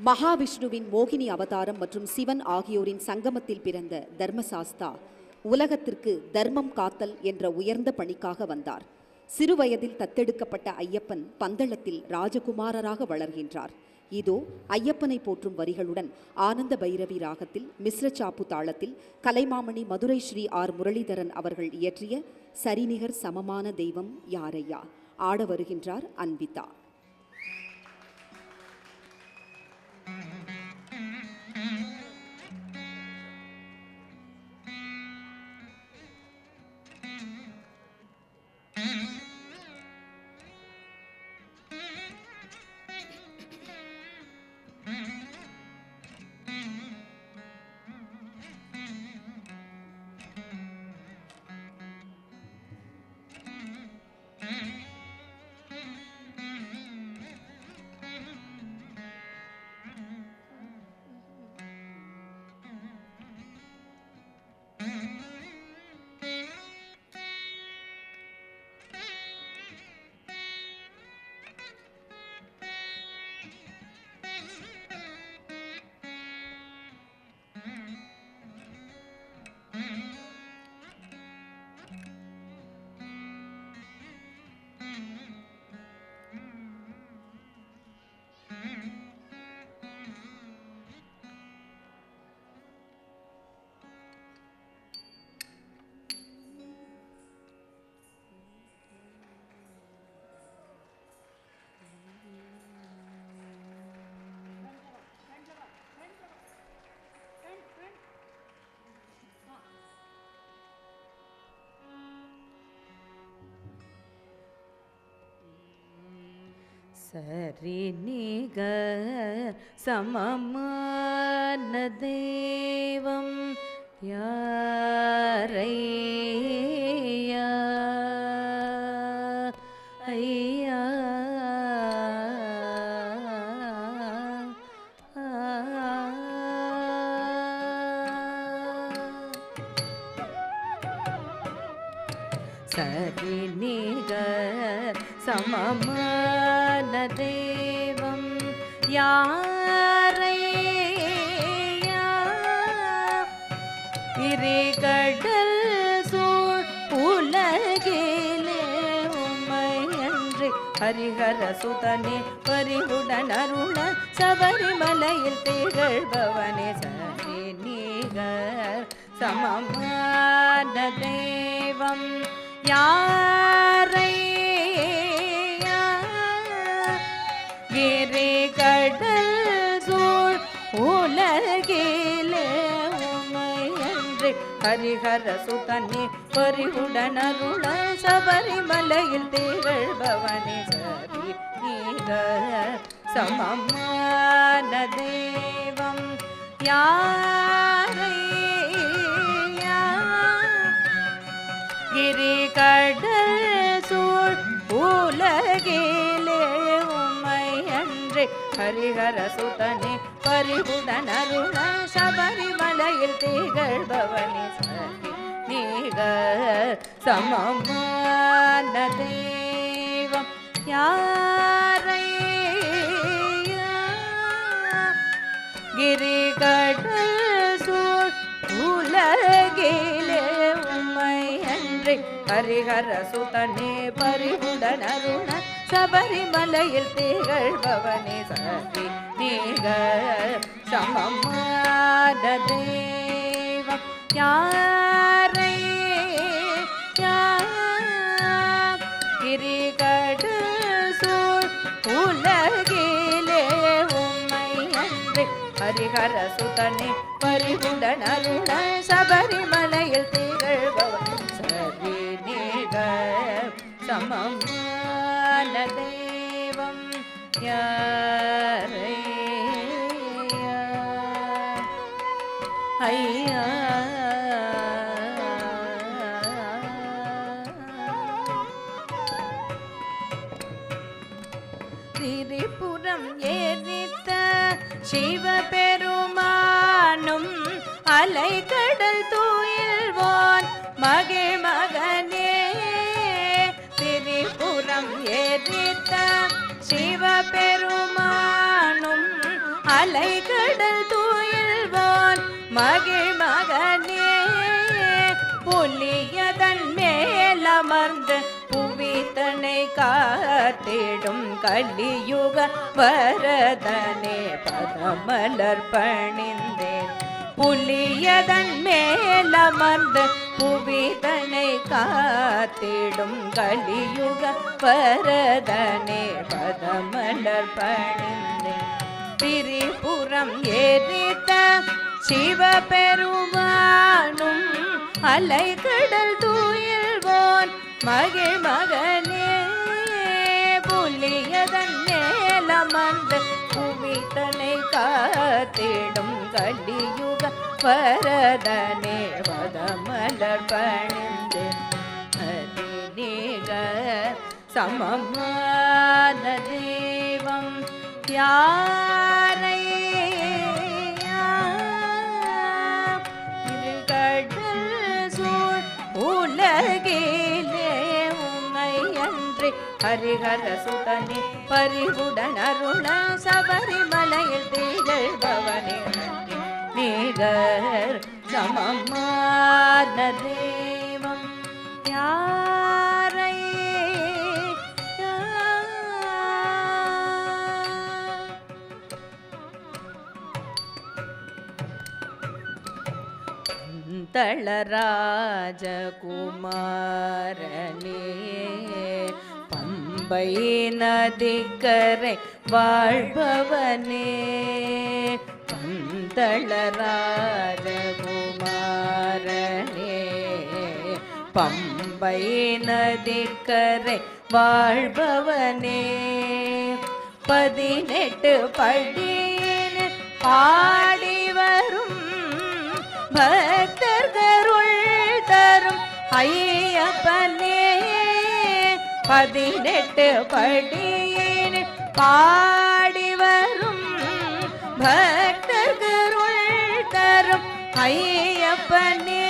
மகாவிஷ்ணுவின் மோகினி அவதாரம் மற்றும் சிவன் ஆகியோரின் சங்கமத்தில் பிறந்த தர்மசாஸ்தா உலகத்திற்கு தர்மம் காத்தல் என்ற உயர்ந்த பணிக்காக வந்தார். சிறுவயதில் தத்தெடுக்கப்பட்ட ஐயப்பன் பந்தளத்தில் ராஜகுமாரராக வளர்கின்றார். இதோ ஐயப்பனை போற்றும் வரிகளுடன் ஆனந்த பைரவி ராகத்தில் மிஸ்ர சாப்பு தாளத்தில் கலைமாமணி மதுரை ஸ்ரீ ஆர் முரளிதரன் அவர்கள் இயற்றிய சரிநிகர் சமமான தெய்வம் யாரையா ஆட வருகின்றார் அன்விதா. சரிநிகர் சமமான தெய்வம் யாரையா ஐயா சரிநிகர் சமமான தெய்வம் யாரையா இறைகடல் சூழ் உலகிலே உம்மையன்றி ஹரிஹர சுதனே பரிவுடன் அருண சபரிமலையில் திகழ்பவனே சரிநிகர் சமமான தெய்வம் யாரையா கடல் சூழ் உலகிலே உம்மையன்றி ஹரிஹர சுதனே பரிவுடன் அருள சபரிமலையில் திகழ்பவனே சரிநிகர் சமமான தெய்வம் யாரையா கடல் சூழ் உலகிலே உம்மையன்றி ஹரிஹர சுதனே பரிவுடன் அருள சபரிமலையில் திகழ்பவனே சரிநிகர் சமமான தெய்வம் யாரையா கடல் சூழ் உலகிலே உம்மையன்றி ஹரிஹர சுதனே பரிவுடன் அருண சபரிமலையில் திகழ்பவனே சரிநிகர் சமமான தெய்வம் யாரையா கடல் சூழ் உலகிலே உம்மையன்றி ஹரிஹர சுதனே பரிவுடன் அருள சபரிமலையில் திகழ்பவன் சரிநிகர் சமமான தெய்வம் யாரையா ஐயா திரிபுரம் ஏறித்த சிவபெருமானும் அலைகடல் தூயில்வான் மகிழ் மகனே திரிபுரம் ஏறித்த சிவபெருமானும் அலைகடல் துயில்வான் மகிழ் மகனே புலியதன் மேலமர்ந்து புவித்தனை காத்திடும் கலியுக வரதனே பதமலர் பணிந்தேன் புலியதன் மேலமர்ந்து புவிதனை காத்திடும் கலியுக வரதனே பதமலர் பணிந்தேன் திரிபுரம் எரித்த சிவபெருமானும் அலைகடல் தூயில்வோன் மகிழ் மகனே புலியதன் மேலமர்ந்து புவித்தனை காத்திடும் கலியுக வரதனே பதமலர் பணிந்து அதிநீக சமமான தெய்வம் யாரை உலகிலே உமை அன்றி ஹரிஹர சுதனே பரிவுடன் அருள சபரிமலையில் திகழ்பவனே நிகர் சமமான தெய்வம் யாரை தளராஜகுமாரனே பம்பை நதிக்கரை வாழ்பவனே பந்தளராஜகுமாரனே பம்பை நதிக்கரை வாழ்பவனே 18 படியின் பாடி வரும் பக்தர்களுள் தரும் ஐயப்பனே 18 படியின் பாடி வரும் பக்தர்களுள் தரும் ஐயப்பனே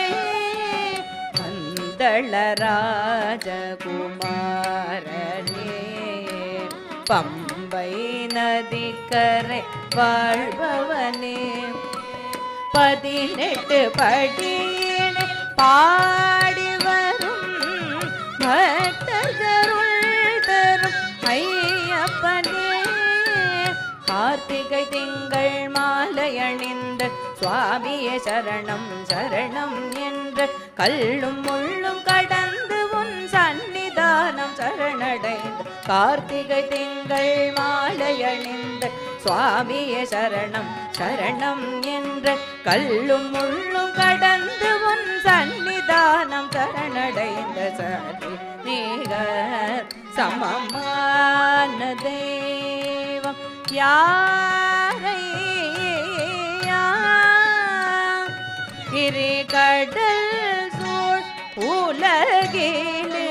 பந்தளராஜகுமாரனே பம்பை நதிக்கரை வாழ்பவனே 18 படியின் பாடி வரும் பக்தர்களுள் தரும் ஐயப்பனே கார்த்திகை திங்கள் மாலை அணிந்த சுவாமியே சரணம் சரணம் என்று கல்லும் முள்ளும் கடந்து உன் சந்நிதானம் சரணடைந்த கார்த்திகை திங்கள் மாலை அணிந்த சுவாமியே சரணம் சரணம் என்ற கல்லும் முள்ளும் கடந்து உன் சந்நிதானம் சரணடைந்த சரி நிகர் சமமான தெய்வம் யாரை கடல் சூழ் உலகிலே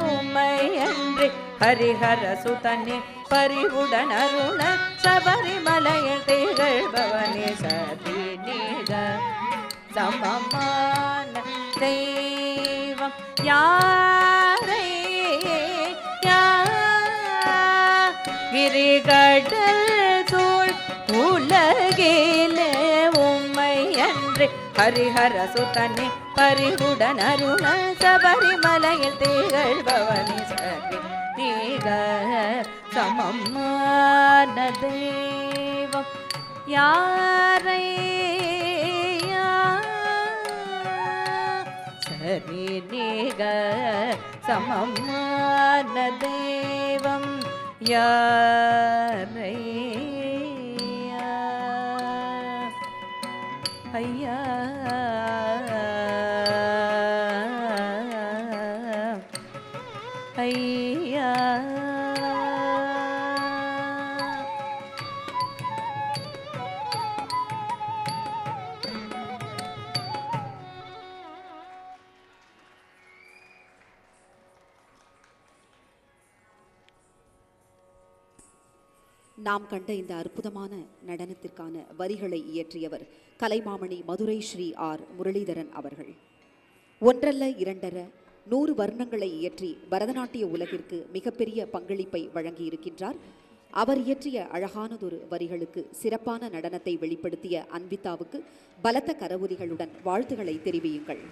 உமை அன்றி ஹரிஹர சுதனே பரிவுடன் அருள சபரிமலையில் திகழ்பவனே சதி நீக சமமான தெய்வம் யாரை கடல் சூழ் உலகிலே உம்மை அன்றி ஹரிஹர சுதனே பரிவுடன் அருள சபரிமலையில் திகழ்பவனே சரி நீக சமமான தெய்வம் யாரை சரி நீக சமமான தெய்வம் யாரை ஐயா ஐயா நாம் கண்ட இந்த அற்புதமான நடனத்திற்கான வரிகளை இயற்றியவர் கலைமாமணி மதுரை ஸ்ரீ ஆர் முரளிதரன் அவர்கள். ஒன்றல்ல இரண்டர 100 வர்ணங்களை இயற்றி பரதநாட்டிய உலகிற்கு மிகப்பெரிய பங்களிப்பை வழங்கியிருக்கின்றார். அவர் இயற்றிய அழகானதொரு வரிகளுக்கு சிறப்பான நடனத்தை வெளிப்படுத்திய அன்விதாவுக்கு பலத்த கரவொலிகளுடன் வாழ்த்துக்களை தெரிவியுங்கள்.